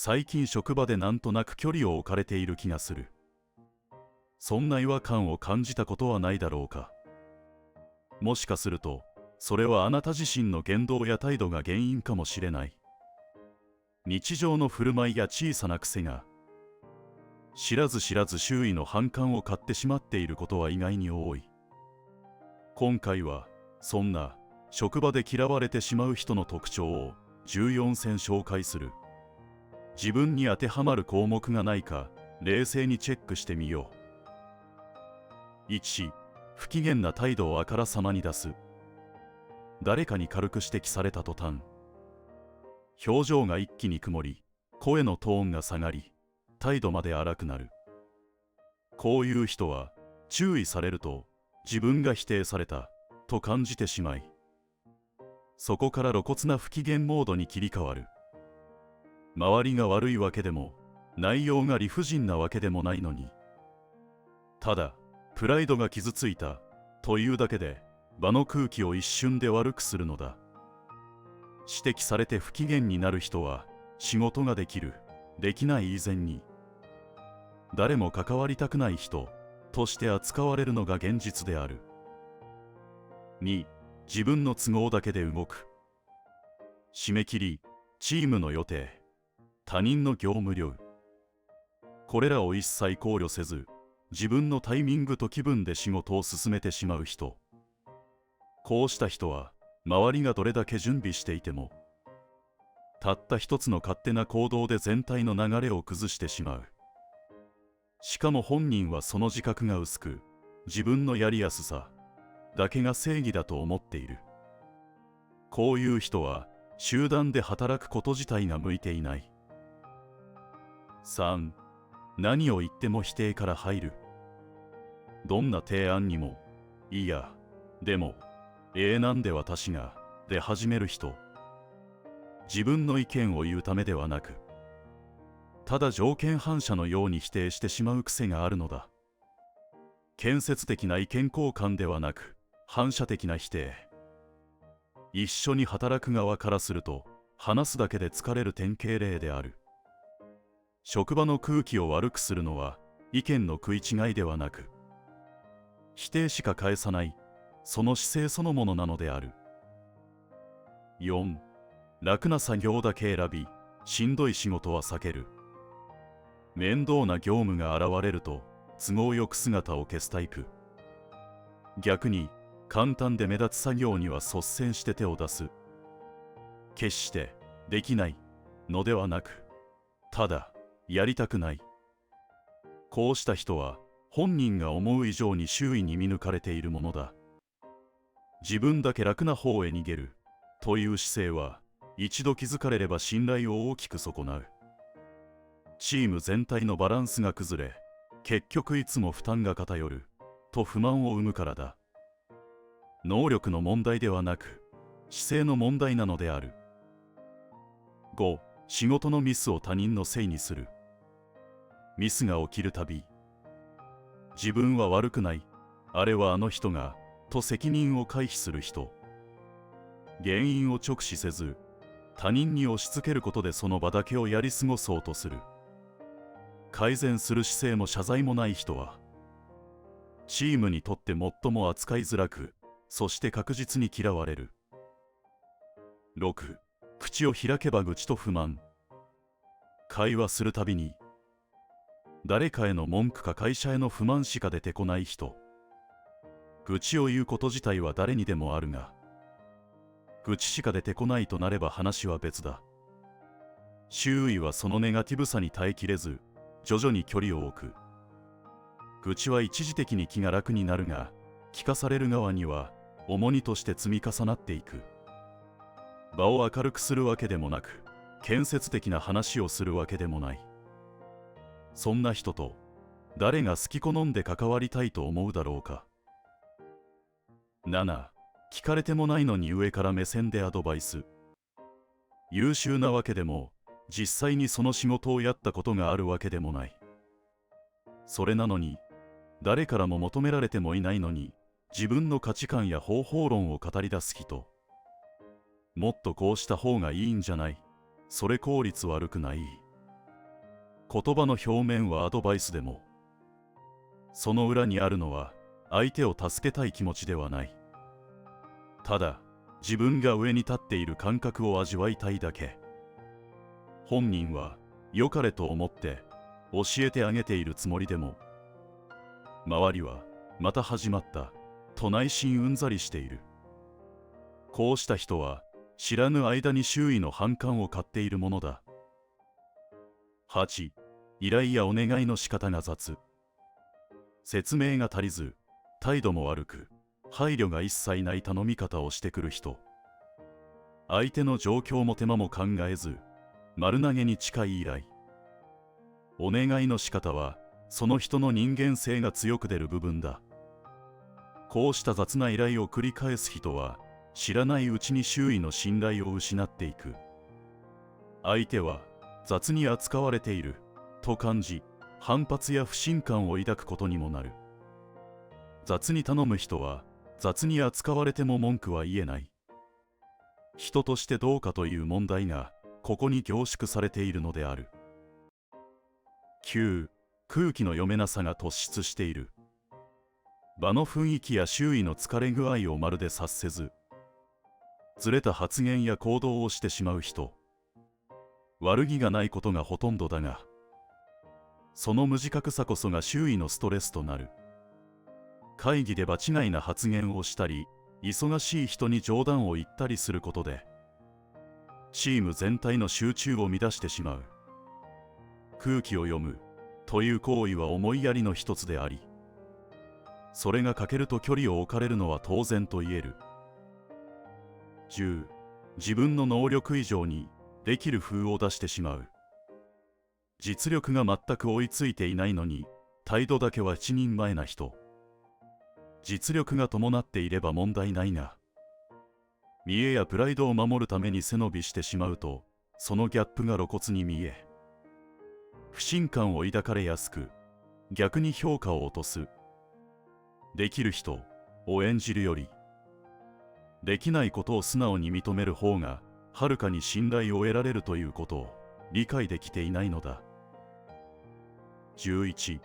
最近職場でなんとなく距離を置かれている気がする。そんな違和感を感じたことはないだろうか。もしかすると、それはあなた自身の言動や態度が原因かもしれない。日常の振る舞いや小さな癖が、知らず知らず周囲の反感を買ってしまっていることは意外に多い。今回は、そんな、職場で嫌われてしまう人の特徴を14選紹介する。自分に当てはまる項目がないか、冷静にチェックしてみよう。1、不機嫌な態度をあからさまに出す。誰かに軽く指摘された途端、表情が一気に曇り、声のトーンが下がり、態度まで荒くなる。こういう人は、注意されると、自分が否定された、と感じてしまい、そこから露骨な不機嫌モードに切り替わる。周りが悪いわけでも、内容が理不尽なわけでもないのに、ただ、プライドが傷ついた、というだけで、場の空気を一瞬で悪くするのだ。指摘されて不機嫌になる人は、仕事ができる、できない以前に、誰も関わりたくない人、として扱われるのが現実である。2、自分の都合だけで動く。締め切り、チームの予定、他人の業務量。これらを一切考慮せず、自分のタイミングと気分で仕事を進めてしまう人。こうした人は、周りがどれだけ準備していても、たった一つの勝手な行動で全体の流れを崩してしまう。しかも本人はその自覚が薄く、自分のやりやすさだけが正義だと思っている。こういう人は、集団で働くこと自体が向いていない。3、何を言っても否定から入る。どんな提案にも、いや、でも、なんで私が、で始める人。自分の意見を言うためではなく、ただ条件反射のように否定してしまう癖があるのだ。建設的な意見交換ではなく、反射的な否定。一緒に働く側からすると、話すだけで疲れる典型例である。職場の空気を悪くするのは、意見の食い違いではなく、否定しか返さない、その姿勢そのものなのである。4、楽な作業だけ選び、しんどい仕事は避ける。面倒な業務が現れると、都合よく姿を消すタイプ。逆に、簡単で目立つ作業には率先して手を出す。決して、できないのではなく、ただ、やりたくない。こうした人は、本人が思う以上に周囲に見抜かれているものだ。自分だけ楽な方へ逃げる、という姿勢は、一度気づかれれば信頼を大きく損なう。チーム全体のバランスが崩れ、結局いつも負担が偏る、と不満を生むからだ。能力の問題ではなく、姿勢の問題なのである。5、仕事のミスを他人のせいにする。ミスが起きるたび、自分は悪くない、あれはあの人が、と責任を回避する人。原因を直視せず、他人に押し付けることでその場だけをやり過ごそうとする。改善する姿勢も謝罪もない人は、チームにとって最も扱いづらく、そして確実に嫌われる。6、口を開けば愚痴と不満。会話するたびに、誰かへの文句か会社への不満しか出てこない人。愚痴を言うこと自体は誰にでもあるが、愚痴しか出てこないとなれば話は別だ。周囲はそのネガティブさに耐えきれず、徐々に距離を置く。愚痴は一時的に気が楽になるが、聞かされる側には重荷として積み重なっていく。場を明るくするわけでもなく、建設的な話をするわけでもない。そんな人と誰が好き好んで関わりたいと思うだろうか。7、聞かれてもないのに上から目線でアドバイス。優秀なわけでも、実際にその仕事をやったことがあるわけでもない。それなのに、誰からも求められてもいないのに、自分の価値観や方法論を語り出す人。もっとこうした方がいいんじゃない。それ効率悪くない。言葉の表面はアドバイスでも、その裏にあるのは相手を助けたい気持ちではない。ただ自分が上に立っている感覚を味わいたいだけ。本人は良かれと思って教えてあげているつもりでも、周りはまた始まったと内心うんざりしている。こうした人は知らぬ間に周囲の反感を買っているものだ。8. 依頼やお願いの仕方が雑。説明が足りず、態度も悪く、配慮が一切ない頼み方をしてくる人。相手の状況も手間も考えず、丸投げに近い依頼。お願いの仕方は、その人の人間性が強く出る部分だ。こうした雑な依頼を繰り返す人は、知らないうちに周囲の信頼を失っていく。相手は雑に扱われていると感じ、反発や不信感を抱くことにもなる。雑に頼む人は雑に扱われても文句は言えない。人としてどうかという問題がここに凝縮されているのである。9. 空気の読めなさが突出している。場の雰囲気や周囲の疲れ具合をまるで察せず、ずれた発言や行動をしてしまう人。悪気がないことがほとんどだが、その無自覚さこそが周囲のストレスとなる。会議で場違いな発言をしたり、忙しい人に冗談を言ったりすることで、チーム全体の集中を乱してしまう。空気を読むという行為は思いやりの一つであり、それが欠けると距離を置かれるのは当然と言える。10. 自分の能力以上にできる風を出してしまう。実力が全く追いついていないのに態度だけは一人前な人。実力が伴っていれば問題ないが、見栄やプライドを守るために背伸びしてしまうと、そのギャップが露骨に見え、不信感を抱かれやすく、逆に評価を落とす。できる人を演じるより、できないことを素直に認める方がはるかに信頼を得られるということを理解できていないのだ。11.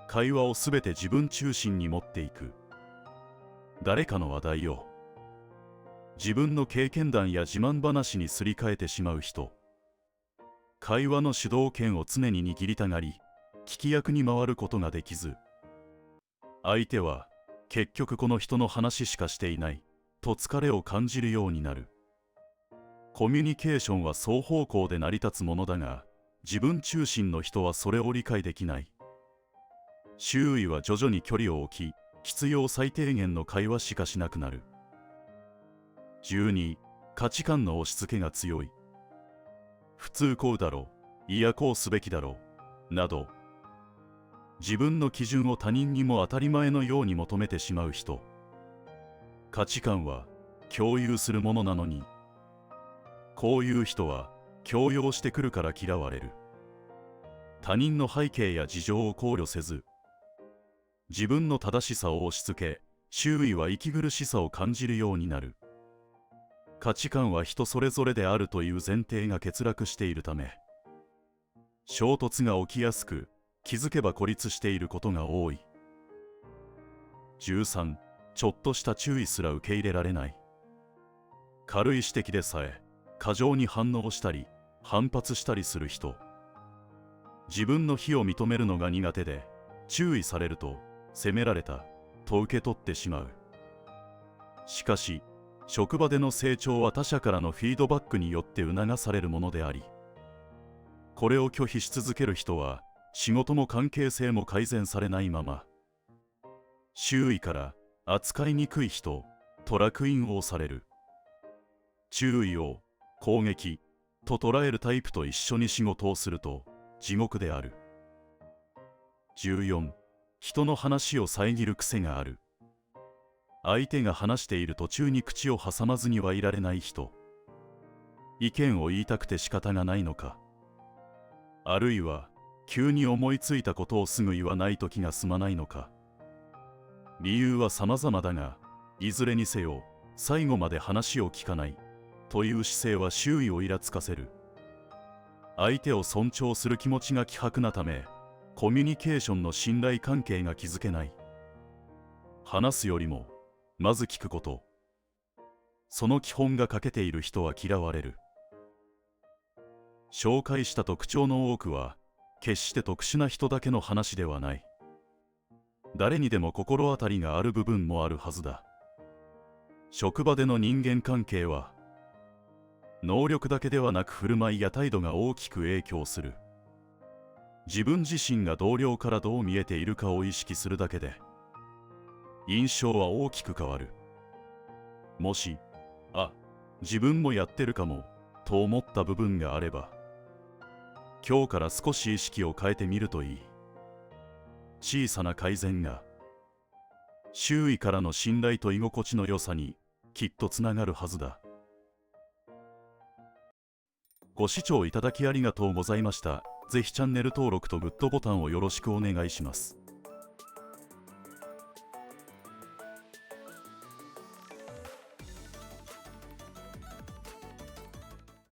会話をすべて自分中心に持っていく。誰かの話題を自分の経験談や自慢話にすり替えてしまう人。会話の主導権を常に握りたがり、聞き役に回ることができず、相手は結局この人の話しかしていないと疲れを感じるようになる。コミュニケーションは双方向で成り立つものだが、自分中心の人はそれを理解できない。周囲は徐々に距離を置き、必要最低限の会話しかしなくなる。12. 価値観の押し付けが強い。普通こうだろう、いやこうすべきだろう、など、自分の基準を他人にも当たり前のように求めてしまう人。価値観は共有するものなのに、こういう人は強要してくるから嫌われる。他人の背景や事情を考慮せず、自分の正しさを押し付け、周囲は息苦しさを感じるようになる。価値観は人それぞれであるという前提が欠落しているため、衝突が起きやすく、気づけば孤立していることが多い。13. ちょっとした注意すら受け入れられない。軽い指摘でさえ過剰に反応したり反発したりする人。自分の非を認めるのが苦手で、注意されると責められたと受け取ってしまう。しかし職場での成長は他者からのフィードバックによって促されるものであり、これを拒否し続ける人は仕事も関係性も改善されないまま、周囲から扱いにくい人と烙印を押される。注意を攻撃と捉えるタイプと一緒に仕事をすると地獄である。14. 人の話を遮る癖がある。相手が話している途中に口を挟まずにはいられない人。意見を言いたくて仕方がないのか、あるいは急に思いついたことをすぐ言わないと気が済まないのか。理由は様々だが、いずれにせよ最後まで話を聞かないという姿勢は周囲をイラつかせる。相手を尊重する気持ちが希薄なため、コミュニケーションの信頼関係が築けない。話すよりもまず聞くこと、その基本が欠けている人は嫌われる。紹介した特徴の多くは決して特殊な人だけの話ではない。誰にでも心当たりがある部分もあるはずだ。職場での人間関係は能力だけではなく振る舞いや態度が大きく影響する。自分自身が同僚からどう見えているかを意識するだけで印象は大きく変わる。もし、自分もやってるかもと思った部分があれば、今日から少し意識を変えてみるといい。小さな改善が周囲からの信頼と居心地の良さにきっとつながるはずだ。ご視聴いただきありがとうございました。ぜひチャンネル登録とグッドボタンをよろしくお願いします。